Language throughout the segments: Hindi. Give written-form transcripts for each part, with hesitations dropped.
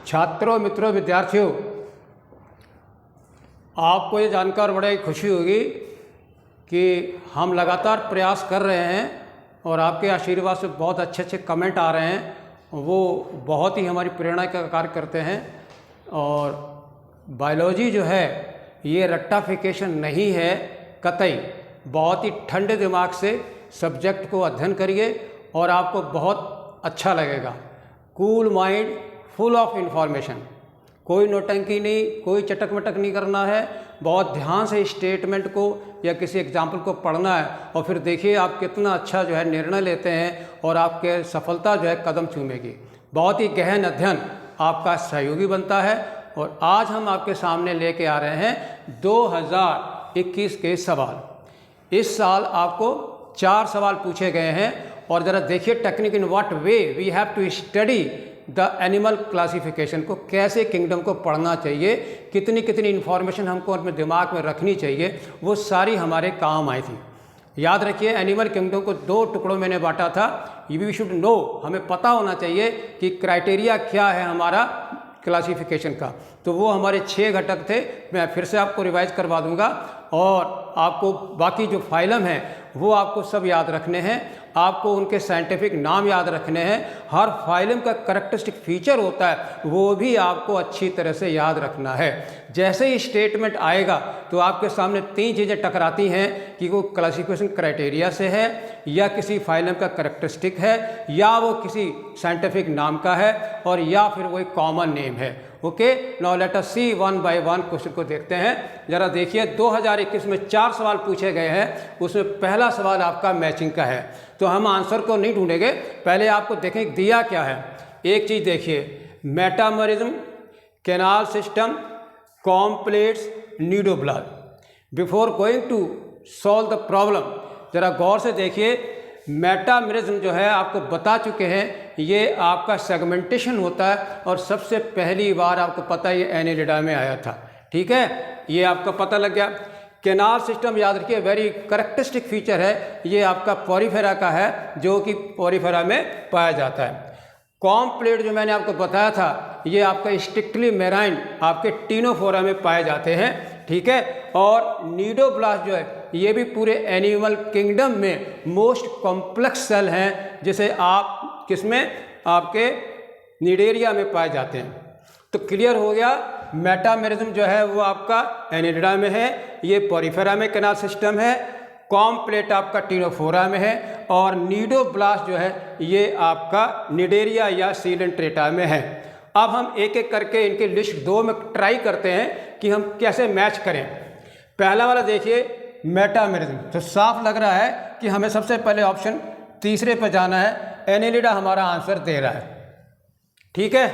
छात्रों, मित्रों, विद्यार्थियों, आपको ये जानकर बड़ी खुशी होगी कि हम लगातार प्रयास कर रहे हैं और आपके आशीर्वाद से बहुत अच्छे अच्छे कमेंट आ रहे हैं, वो बहुत ही हमारी प्रेरणा का कार्य करते हैं। और बायोलॉजी जो है ये रट्टाफिकेशन नहीं है कतई। बहुत ही ठंडे दिमाग से सब्जेक्ट को अध्ययन करिए और आपको बहुत अच्छा लगेगा। Cool mind, full of information, कोई नौटंकी नहीं, कोई चटक मटक नहीं करना है। बहुत ध्यान से स्टेटमेंट को या किसी एग्जाम्पल को पढ़ना है और फिर देखिए आप कितना अच्छा जो है निर्णय लेते हैं और आपके सफलता जो है कदम चूमेगी। बहुत ही गहन अध्ययन आपका सहयोगी बनता है। और आज हम आपके सामने लेके आ रहे हैं 2021 के सवाल। इस साल आपको 4 सवाल पूछे गए हैं और ज़रा देखिए technique in what way we have to study the animal classification को, कैसे किंगडम को पढ़ना चाहिए, कितनी कितनी इन्फॉर्मेशन हमको अपने दिमाग में रखनी चाहिए, वो सारी हमारे काम आई थी। याद रखिए एनिमल किंगडम को 2 टुकड़ों में मैंने बांटा था। वी शुड नो, हमें पता होना चाहिए कि क्राइटेरिया क्या है हमारा क्लासिफिकेशन का। तो वो हमारे 6 घटक थे। मैं फिर से आपको रिवाइज करवा दूंगा और आपको बाकी जो फाइलम है वो आपको सब याद रखने हैं। आपको उनके साइंटिफिक नाम याद रखने हैं। हर फाइलम का करैक्टरिस्टिक फीचर होता है वो भी आपको अच्छी तरह से याद रखना है। जैसे ही स्टेटमेंट आएगा तो आपके सामने 3 चीज़ें टकराती हैं कि वो क्लासिफिकेशन क्राइटेरिया से है या किसी फाइलम का करैक्टरिस्टिक है या वो किसी साइंटिफिक नाम का है और या फिर वो एक कॉमन नेम है। Okay, now let us see one by one question को देखते हैं। जरा देखिए 2021 में 4 सवाल पूछे गए हैं, उसमें पहला सवाल आपका मैचिंग का है। तो हम आंसर को नहीं ढूंढेंगे, पहले आपको देखें दिया क्या है। एक चीज़ देखिए, मेटामोरिज्म, कैनाल सिस्टम, कॉम्प्लेट्स, cnidoblast. Before going to solve the problem ज़रा गौर से देखिए। मेटामोरिज्म जो है आपको बता चुके हैं, ये आपका सेगमेंटेशन होता है और सबसे पहली बार आपको पता है ये एनिलिडा में आया था। ठीक है, ये आपका पता लग गया। कैनाल सिस्टम याद रखिए वेरी करैक्टरिस्टिक फीचर है, ये आपका पॉरीफेरा का है जो कि पॉरीफेरा में पाया जाता है। कॉम्प्लेट जो मैंने आपको बताया था ये आपका स्ट्रिक्टली मेराइन आपके टीनोफोरा में पाए जाते हैं। ठीक है, और नीडोब्लास्ट जो है ये भी पूरे एनिमल किंगडम में मोस्ट कॉम्प्लेक्स सेल हैं, जिसे आप किसमें आपके निडेरिया में पाए जाते हैं। तो क्लियर हो गया, मेटामोरिज्म जो है वो आपका एनिलिडा में है, ये पॉरीफेरा में कैनाल सिस्टम है, कॉम्प्लेट आपका टीनोफोरा में है और नीडोब्लास्ट जो है ये आपका निडेरिया या सीलेंट्रेटा में है। अब हम एक एक करके इनके लिस्ट 2 में ट्राई करते हैं कि हम कैसे मैच करें। पहला वाला देखिए मेटामोरिज्म, तो साफ लग रहा है कि हमें सबसे पहले ऑप्शन तीसरे पर जाना है। एनिलिडा हमारा आंसर दे रहा है। ठीक है,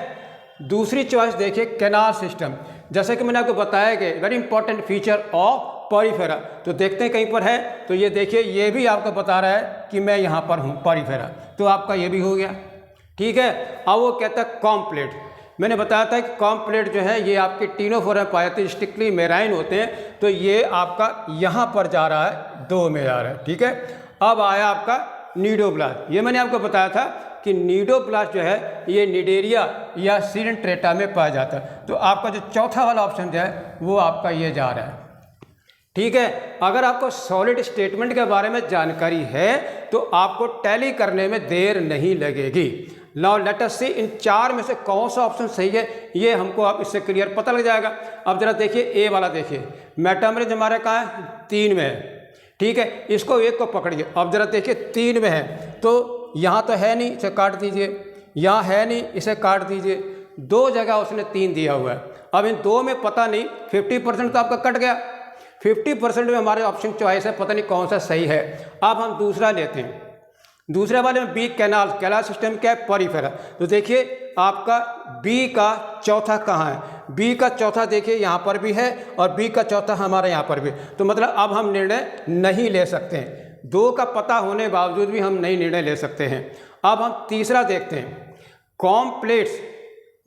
दूसरी चॉइस देखिए कैनाल सिस्टम, जैसे कि मैंने आपको बताया कि very important feature of Porifera. तो देखते हैं कहीं पर है, तो ये देखिए ये भी आपको बता रहा है कि मैं यहाँ पर हूँ पॉरीफेरा, तो आपका ये भी हो गया। ठीक है, अब वो कहता है कॉम्प्लेट। मैंने बताया था कि कॉम्प्लेट जो है ये आपके टीनोफोरा में पाए जाते हैं, स्ट्रिक्टली मेराइन होते हैं, तो ये आपका यहाँ पर जा रहा है, 2 में जा रहा है। ठीक है, अब आया आपका नीडोब्लास्ट। ये मैंने आपको बताया था कि नीडोब्लास्ट जो है ये निडेरिया या सीलेंट्रेटा में पाया जाता है। तो आपका जो चौथा वाला ऑप्शन जो है वो आपका ये जा रहा है। ठीक है, अगर आपको सॉलिड स्टेटमेंट के बारे में जानकारी है तो आपको टैली करने में देर नहीं लगेगी। नाउ लेट अस सी इन 4 में से कौन सा ऑप्शन सही है, ये हमको आप इससे क्लियर पता लग जाएगा। अब जरा देखिए ए वाला देखिए, मेटामोरिज्म हमारा कहाँ है, 3 में है। ठीक है, इसको 1 को पकड़िए। अब जरा देखिए 3 में है तो यहाँ तो है नहीं, इसे काट दीजिए, यहाँ है नहीं, इसे काट दीजिए। 2 जगह उसने 3 दिया हुआ है। अब इन 2 में पता नहीं, 50% तो आपका कट गया। 50% में हमारे ऑप्शन चॉइस है, पता नहीं कौन सा सही है। अब हम दूसरा लेते हैं। दूसरे वाले में बी कैनाल सिस्टम क्या है, पॉरीफेरा। तो देखिए आपका बी का चौथा कहाँ है, बी का चौथा देखिए यहाँ पर भी है और बी का चौथा हमारे यहाँ पर भी। तो मतलब अब हम निर्णय नहीं ले सकते हैं, 2 का पता होने बावजूद भी हम नहीं निर्णय ले सकते हैं। अब हम तीसरा देखते हैं, कॉम्प्लेट्स।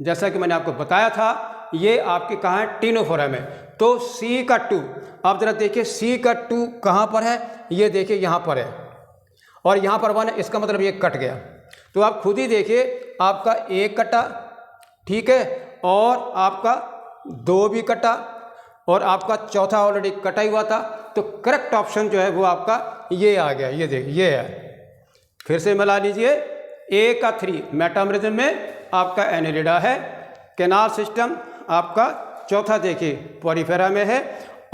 जैसा कि मैंने आपको बताया था ये आपके कहाँ है, टीनोफोरा में, तो सी का 2। अब जरा देखिए सी का 2 कहाँ पर है, ये देखिए यहाँ पर है और यहाँ पर 1 है, इसका मतलब ये कट गया। तो आप खुद ही देखिए आपका 1 कटा, ठीक है, और आपका 2 भी कटा और आपका चौथा ऑलरेडी कटा ही हुआ था। तो करेक्ट ऑप्शन जो है वो आपका ये आ गया, ये देखिए ये है। फिर से मिला लीजिए, ए का 3 मेटामरिज्म में आपका एनेलिडा है, कैनाल सिस्टम आपका चौथा देखिए पॉलीफेरा में है,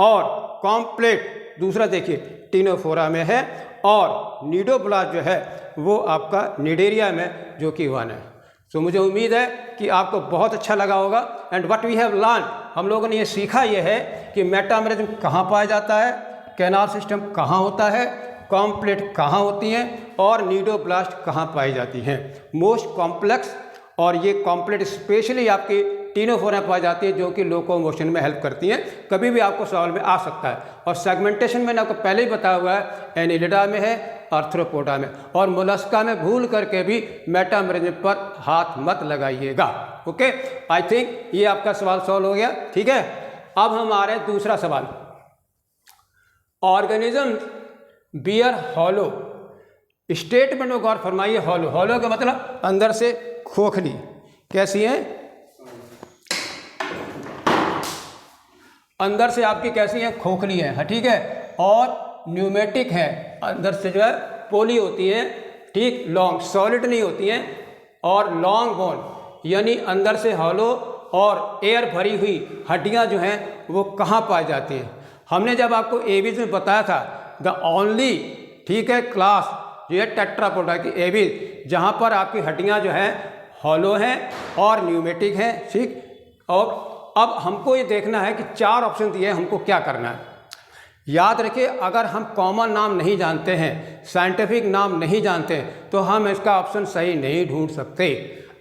और कॉम्प्लेट दूसरा देखिए टिनोफोरा में है, और नीडोब्लास्ट जो है वो आपका निडेरिया में जो कि 1 है। तो मुझे उम्मीद है कि आपको बहुत अच्छा लगा होगा। And what we have learn, हम लोगों ने ये सीखा ये है कि मेटामरिज्म कहाँ पाया जाता है, कैनाल सिस्टम कहाँ होता है, कॉम्प्लेट कहाँ होती हैं, और नीडोब्लास्ट कहाँ पाई जाती हैं। मोस्ट कॉम्प्लेक्स और ये कॉम्प्लेट स्पेशली आपकी टिनोफोरा पाई जाती है जो कि लोकोमोशन में हेल्प करती हैं। कभी भी आपको सवाल में आ सकता है। और सेगमेंटेशन मैंने आपको पहले ही बताया हुआ है, एनिलिडा में है, आर्थ्रोपोडा में, और मोलस्का में भूल करके भी मेटामरिज्म पर हाथ मत लगाइएगा। ओके, आई थिंक ये आपका सवाल सॉल्व हो गया। ठीक है, अब हम आ रहे हैं दूसरा सवाल। ऑर्गेनिज्म बियर हॉलो, स्टेटमेंट में गौर फरमाइए। हॉलो, हॉलो का मतलब अंदर से खोखली। कैसी है? अंदर से आपकी कैसी है? खोखली है। ठीक है, और न्यूमेटिक है, अंदर से जो है पोली होती है। ठीक, लॉन्ग सॉलिड नहीं होती हैं, और लॉन्ग बोन यानी अंदर से हॉलो और एयर भरी हुई हड्डियां जो हैं वो कहाँ पाई जाती हैं। हमने जब आपको एविज में बताया था द ओनली, ठीक है, क्लास जो है टेट्रापोडा की एविज, जहाँ पर आपकी हड्डियाँ जो हैं हॉलो हैं और न्यूमेटिक हैं। ठीक, और अब हमको ये देखना है कि 4 ऑप्शन दिए हैं, हमको क्या करना है। याद रखिए, अगर हम कॉमन नाम नहीं जानते हैं, साइंटिफिक नाम नहीं जानते हैं, तो हम इसका ऑप्शन सही नहीं ढूंढ सकते।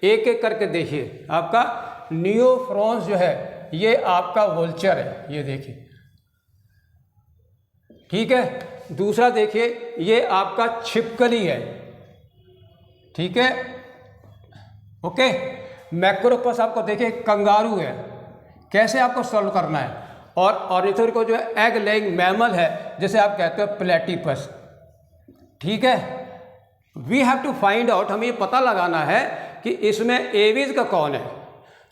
एक एक करके देखिए। आपका नियोफ्रॉन्स जो है ये आपका वल्चर है, ये देखिए। ठीक है, दूसरा देखिए ये आपका छिपकली है। ठीक है, ओके। मैक्रोपस आपको देखिए कंगारू है। कैसे आपको सॉल्व करना है। और ऑर्निथोरिको जो है एग लेइंग मैमल है, जैसे आप कहते हो प्लेटिपस। ठीक है, we have to find out, हमें ये पता लगाना है कि इसमें एविज का कौन है।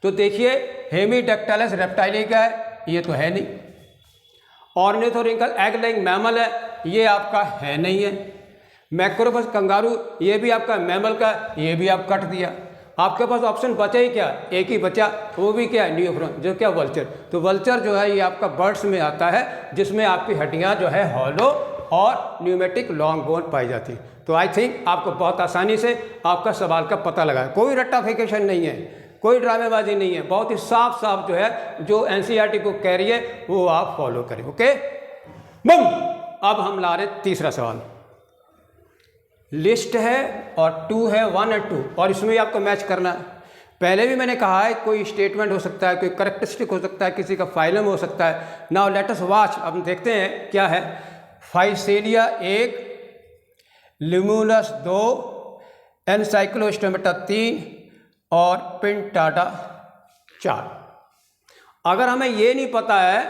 तो देखिए हेमीडेक्टाइलस रेप्टाइली का है, ये तो है नहीं। ऑर्निथोरिकल एग लेइंग मैमल है, ये आपका है नहीं है। मैक्रोपस कंगारू, ये भी आपका मैमल का, ये भी आप कट दिया। आपके पास ऑप्शन बचा ही क्या? एक ही बचा, वो भी क्या है? नियोफ्रॉन, जो क्या वल्चर। तो वल्चर जो है ये आपका बर्ड्स में आता है, जिसमें आपकी हड्डियां जो है हॉलो और न्यूमेटिक लॉन्ग बोन पाई जाती है। तो आई थिंक आपको बहुत आसानी से आपका सवाल का पता लगा। कोई रट्टाफिकेशन नहीं है, कोई ड्रामेबाजी नहीं है, बहुत ही साफ साफ जो है जो एनसीईआरटी को कह रही है वो आप फॉलो करें। ओके, बम। अब हम ला रहे तीसरा सवाल। लिस्ट है और 2 है, 1 और 2, और इसमें भी आपको मैच करना है। पहले भी मैंने कहा है कोई स्टेटमेंट हो सकता है, कोई करेक्टरिस्टिक हो सकता है, किसी का फाइलम हो सकता है। नाउ लेट अस वॉच, अब देखते हैं क्या है। फाइसेलिया 1, लिमुलस 2, एनसाइक्लोस्टोमेटा 3 और पिंटाटा 4। अगर हमें ये नहीं पता है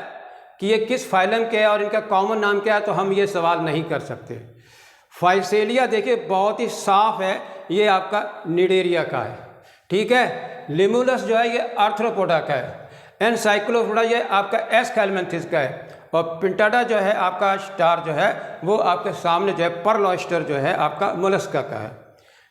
कि ये किस फाइलम के है और इनका कॉमन नाम क्या है, तो हम ये सवाल नहीं कर सकते। फाइसेलिया देखिए बहुत ही साफ है, ये आपका निडेरिया का है। ठीक है, लिमुलस जो है ये आर्थ्रोपोडा का है, एनसाइक्लोपोडा ये आपका एस्केलमेंथिस का है, और पिंटाटा जो है आपका स्टार जो है वो आपके सामने जो है पर्ल ऑयस्टर जो है आपका मोलस्का का है।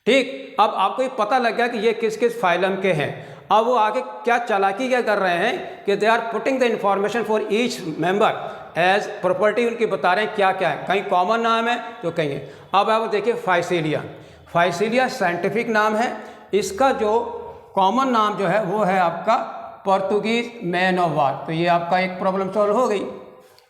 ठीक, अब आपको ये पता लग गया कि ये किस किस फाइलम के हैं। अब वो आगे क्या चालाकी क्या कर रहे हैं कि they are putting the information for each member as property, उनकी बता रहे हैं क्या क्या है। कहीं कॉमन नाम है तो कहीं है। अब आप देखिए फाइसेलिया, फाइसेलिया साइंटिफिक नाम है, इसका जो कॉमन नाम जो है वो है आपका पोर्तुगीज मैन ऑफ वार। तो ये आपका एक प्रॉब्लम सॉल्व हो गई।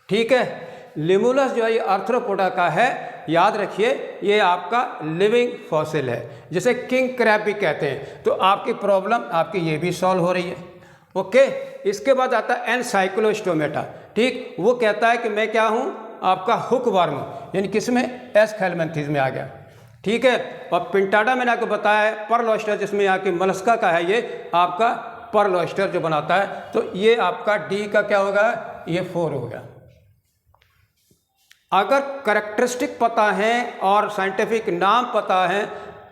ठीक है, लिमुलस जो है ये आर्थ्रोपोडा का है, याद रखिए ये आपका लिविंग फॉसिल है, जिसे किंग क्रैब भी कहते हैं। तो आपकी प्रॉब्लम आपकी ये भी सॉल्व हो रही है। ओके, इसके बाद आता है एनसाइक्लोस्टोमेटा। ठीक, वो कहता है कि मैं क्या हूँ, आपका हुक वर्म, यानी किसमें, एस्केलमेंथिस में आ गया। ठीक है, और पिंटाटा मैंने आपको बताया है पर्ल ऑयस्टर, जिसमें यहाँ की मोलस्का का है, ये आपका पर्ल ऑयस्टर जो बनाता है। तो ये आपका डी का क्या होगा, ये 4 हो गया। अगर करेक्टरिस्टिक पता है और साइंटिफिक नाम पता है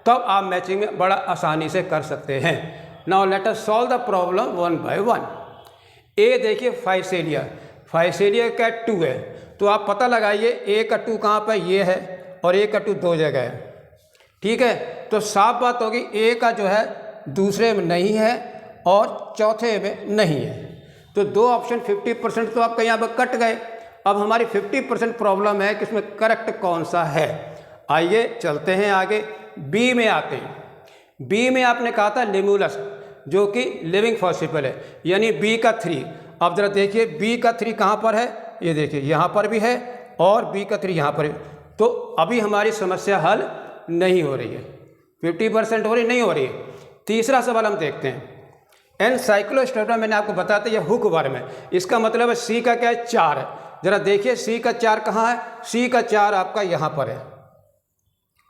तब आप मैचिंग में बड़ा आसानी से कर सकते हैं। Now let us solve the problem one by one. ए देखिए फाइसेलिया, फाइसेलिया का 2 है, तो आप पता लगाइए ए का 2 कहाँ पर, ये है, और ए का 2 दो जगह है, ठीक है। तो साफ बात होगी ए का जो है दूसरे में नहीं है और चौथे में नहीं है, तो दो ऑप्शन 50% तो आपका यहाँ पर कट गए। अब हमारी 50% प्रॉब्लम है कि इसमें करेक्ट कौन सा है। आइए चलते हैं आगे, बी में आते हैं। बी में आपने कहा था लिमुलस, जो कि लिविंग फॉसिबल है, यानी बी का 3। अब जरा देखिए बी का 3 कहाँ पर है, ये देखिए यहाँ पर भी है और बी का 3 यहाँ पर है। तो अभी हमारी समस्या हल नहीं हो रही है, 50% हो रही नहीं हो रही है। तीसरा सवाल हम देखते हैं। एनसाइक्लोस्टोमा मैंने आपको बताया था ये हुक वर्म है, इसका मतलब है सी का क्या है, 4 है। जरा देखिए सी का 4 कहाँ है, सी का 4 आपका यहाँ पर है,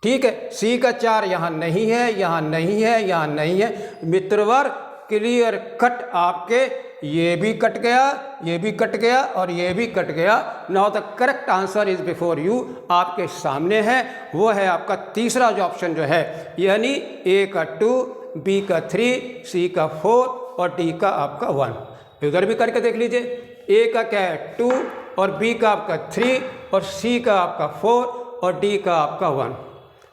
ठीक है। सी का 4 यहाँ नहीं है, यहाँ नहीं है, यहाँ नहीं है। मित्रवर क्लियर कट आपके ये भी कट गया, ये भी कट गया और ये भी कट गया। Now the correct answer is before you, आपके सामने है, वो है आपका तीसरा जो ऑप्शन जो है, यानी ए का 2, बी का 3, सी का 4 और डी का आपका 1। इधर भी करके देख लीजिए, ए का क्या है 2 और बी का आपका 3 और सी का आपका 4 और डी का आपका 1।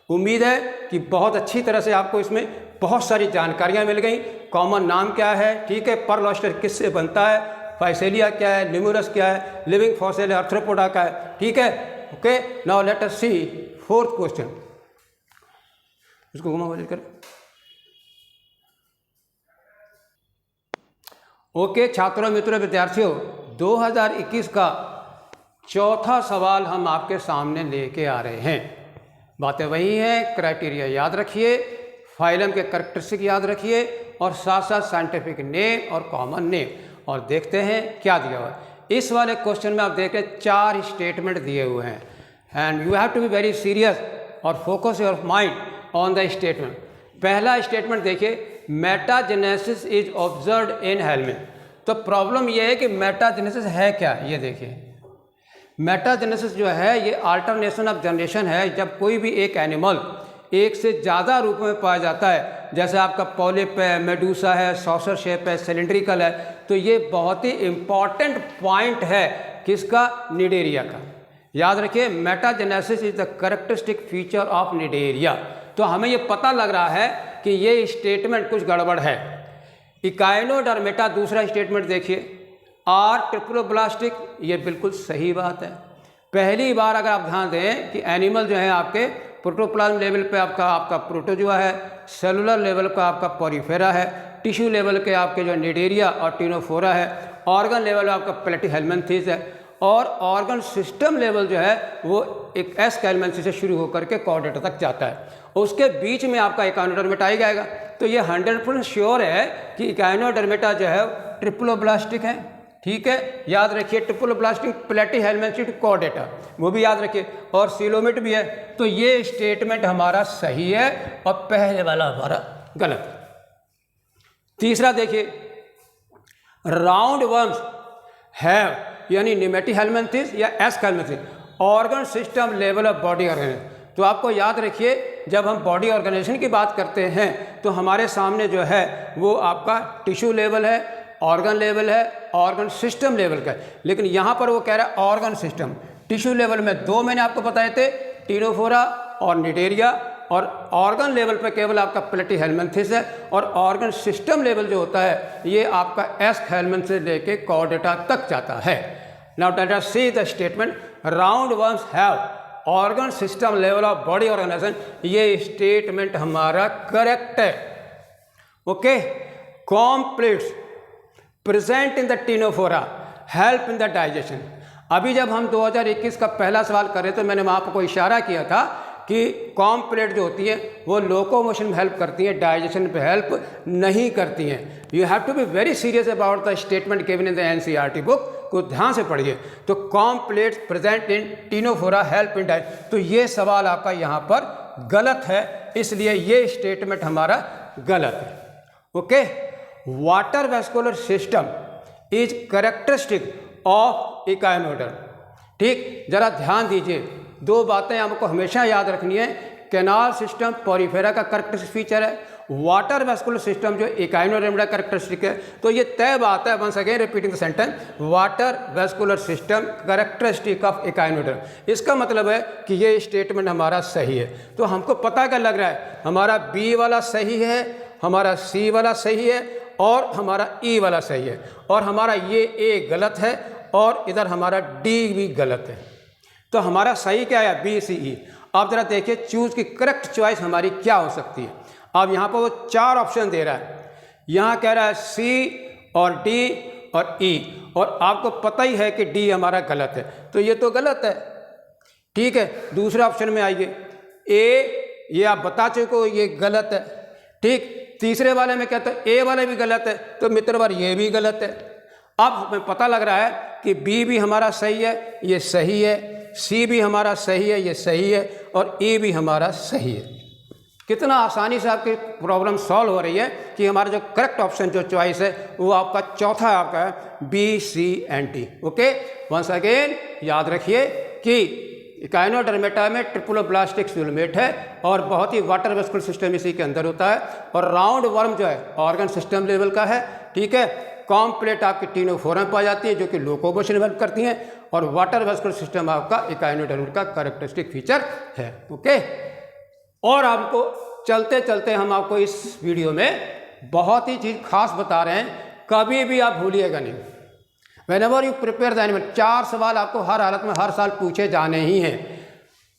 उम्मीद है कि बहुत अच्छी तरह से आपको इसमें बहुत सारी जानकारियाँ मिल गई। कॉमन नाम क्या है, ठीक है, पर्ल ऑयस्टर किससे बनता है, फाइसेलिया क्या है, लिमुलस क्या है, लिविंग फॉसिल आर्थ्रोपोडा का है, ठीक है। ओके, नाउ लेट अस सी 4th क्वेश्चन। इसको घुमा बदल कर। ओके छात्रों, मित्रों, विद्यार्थियों, 2021 का चौथा सवाल हम आपके सामने लेके आ रहे हैं। बातें वही हैं, क्राइटेरिया याद रखिए, फाइलम के कैरेक्टरिस्टिक याद रखिए और साथ साथ साइंटिफिक नेम और कॉमन नेम। और देखते हैं क्या दिया हुआ है। इस वाले क्वेश्चन में आप देखें 4 स्टेटमेंट दिए हुए हैं and you have to be very serious और focus your mind on the statement. पहला स्टेटमेंट देखिए, metagenesis is observed in helmin. तो प्रॉब्लम यह है कि मेटाजेनेसिस है क्या, ये देखिए। मेटाजेनेसिस जो है ये अल्टरनेशन ऑफ जनरेशन है, जब कोई भी एक एनिमल एक से ज़्यादा रूप में पाया जाता है, जैसे आपका पॉलिप है, मेडूसा है, सॉसर शेप है, सिलेंड्रिकल है। तो ये बहुत ही इम्पॉर्टेंट पॉइंट है किसका, निडेरिया का। याद रखिए, metagenesis is the characteristic feature of Cnidaria. तो हमें ये पता लग रहा है कि ये स्टेटमेंट कुछ गड़बड़ है। इकाइनोडर्मेटा दूसरा स्टेटमेंट देखिए, आर ट्रिप्लोब्लास्टिक, ये बिल्कुल सही बात है। पहली बार अगर आप ध्यान दें कि एनिमल जो है आपके प्रोटोप्लाज्म लेवल पे आपका प्रोटोजुआ है, सेलुलर लेवल का आपका पॉरीफेरा है, टिश्यू लेवल के आपके जो निडेरिया और टिनोफोरा है, ऑर्गन लेवल आपका प्लेटीहेल्मिन्थेस है और ऑर्गन सिस्टम लेवल जो है वो एक एस्केल्मेंथेस से शुरू होकर के कॉर्डेटा तक जाता है। उसके बीच में आपका इकाइनोडर्मेटा ही जाएगा। तो ये 100% श्योर है कि इकाइनोडर्मेटा जो है ट्रिप्लोब्लास्टिक है, ठीक है। याद रखिए, ट्रिप्लोब्लास्टिक प्लेटीहेल्मिन्थेस कॉर्डेटा, वो भी याद रखिए, और सीलोमिट भी है। तो ये स्टेटमेंट हमारा सही है और पहले वाला हमारा गलत है। तीसरा देखिए, राउंड वर्म्स हैव, यानी निमेटीहेल्मिन्थेस या aschelminthes, organ system level of body organization. तो आपको याद रखिए, जब हम बॉडी ऑर्गेनाइजेशन की बात करते हैं तो हमारे सामने जो है वो आपका टिश्यू लेवल है, ऑर्गन लेवल है, ऑर्गन सिस्टम लेवल का है। लेकिन यहाँ पर वो कह रहा है ऑर्गन सिस्टम। टिश्यू लेवल में 2 मैंने आपको बताए थे, टिनोफोरा और निडेरिया, और ऑर्गन लेवल पे केवल आपका प्लेटीहेल्मिन्थेस है, और ऑर्गन सिस्टम लेवल जो होता है ये आपका एस्केल्मेंथेस से लेके कॉर्डेटा तक जाता है। Now let us see the statement, round worms have organ system level of body organisation. ये स्टेटमेंट हमारा करेक्ट है। Okay, comb plates present in the Ctenophora help in the digestion. अभी जब हम 2021 का पहला सवाल कर रहे थे तो मैंने वहाँ आपको इशारा किया था कि कॉम्प्लेट जो होती है वो लोकोमोशन में हेल्प करती हैं, डाइजेशन पे हेल्प नहीं करती हैं। You have to be very serious about the statement given in the NCERT book, को ध्यान से पढ़िए। तो comb plates present in Ctenophora help in digestion, तो ये सवाल आपका यहाँ पर गलत है, इसलिए ये स्टेटमेंट हमारा गलत है। Okay, water vascular system is characteristic of echinoderm. ठीक, जरा ध्यान दीजिए, 2 बातें हमको हमेशा याद रखनी है। कैनाल सिस्टम पॉरीफेरा का कैरेक्टरिस्टिक फीचर है वाटर वेस्कुलर सिस्टम जो इकाइनोडर्मिडा कैरेक्टरिस्टिक है, तो ये तय बात है, once again repeating the sentence, water vascular system characteristic of echinoderm. इसका मतलब है कि ये स्टेटमेंट हमारा सही है। तो हमको पता क्या लग रहा है, हमारा बी वाला सही है, हमारा सी वाला सही है और हमारा ई वाला सही है, और हमारा ये ए गलत है और इधर हमारा डी भी गलत है। तो हमारा सही क्या है, बी सी ई। आप ज़रा देखिए चूज़ की करेक्ट चॉइस हमारी क्या हो सकती है। अब यहाँ पर वो 4 ऑप्शन दे रहा है, यहाँ कह रहा है सी और डी और ई, और आपको पता ही है कि डी हमारा गलत है, तो ये तो गलत है। ठीक है, दूसरे ऑप्शन में आइए, ए, ये आप बता चुके हो ये गलत है। ठीक, तीसरे वाले में कहते हैं ए वाले भी गलत है, तो मित्रवर ये भी गलत है। अब हमें पता लग रहा है कि बी भी हमारा सही है, ये सही है, सी भी हमारा सही है, ये सही है, और ए भी हमारा सही है। कितना आसानी से आपकी प्रॉब्लम सॉल्व हो रही है कि हमारा जो करेक्ट ऑप्शन जो चॉइस है वो आपका चौथा आपका है B C and D. Okay, once again याद रखिए कि इकाइनोडर्मेटा में ट्रिपुलोब्लास्टिक सिलोमेट है और बहुत ही वाटर वेस्कुलर सिस्टम इसी के अंदर होता है, और राउंड वर्म जो है ऑर्गन सिस्टम लेवल का है। ठीक है, कॉम्प्लेट आपकी टीनोफोरा में पाई जाती है जो कि लोकोमोशन हेल्प करती हैं, और वाटर वेस्कुलर सिस्टम आपका इकाइनोडर्मेटा का कैरेक्टरिस्टिक फीचर है। ओके, और आपको चलते चलते हम आपको इस वीडियो में बहुत ही चीज़ खास बता रहे हैं, कभी भी आप भूलिएगा नहीं। Whenever you prepare the animal, 4 सवाल आपको हर हालत में हर साल पूछे जाने ही हैं।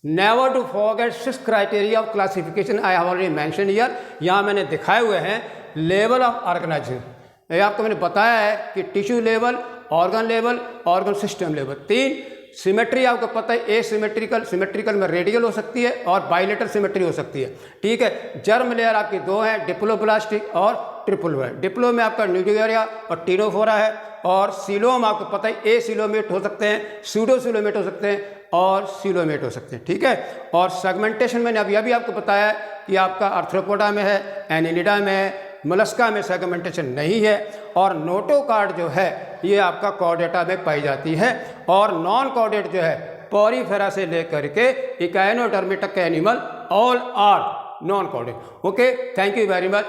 Never to forget 6 criteria of classification I have already mentioned here। यहाँ मैंने दिखाए हुए हैं लेवल ऑफ ऑर्गेनाइजेशन। ये आपको मैंने बताया है कि tissue level, organ level, organ system level. 3 symmetry आपको पता है, ए सिमेट्रिकल में रेडियल हो सकती है और बाइलेटरल सिमेट्री हो सकती है। ठीक है, जर्म लेयर आपकी 2 हैं, डिप्लोब्लास्टिक और ट्रिप्लो है। डिप्लो में आपका न्यूक्लियरिया और टीनोफोरा है, और सीलोम आपको पता है ए सिलोमेट हो सकते हैं, सूडो सिलोमेट हो सकते हैं और सिलोमेट हो सकते हैं। ठीक है, और सेगमेंटेशन मैंने अभी अभी आपको बताया कि आपका आर्थ्रोपोडा में है, एनिलिडा में है, मोलस्का में सेगमेंटेशन नहीं है, और नोटोकार्ड जो है ये आपका कॉर्डेटा में पाई जाती है, और नॉन कॉर्डेट जो है पॉरीफेरा से लेकर के इकाइनोडर्मेटा के animal all are non chordate. Okay, thank you very much.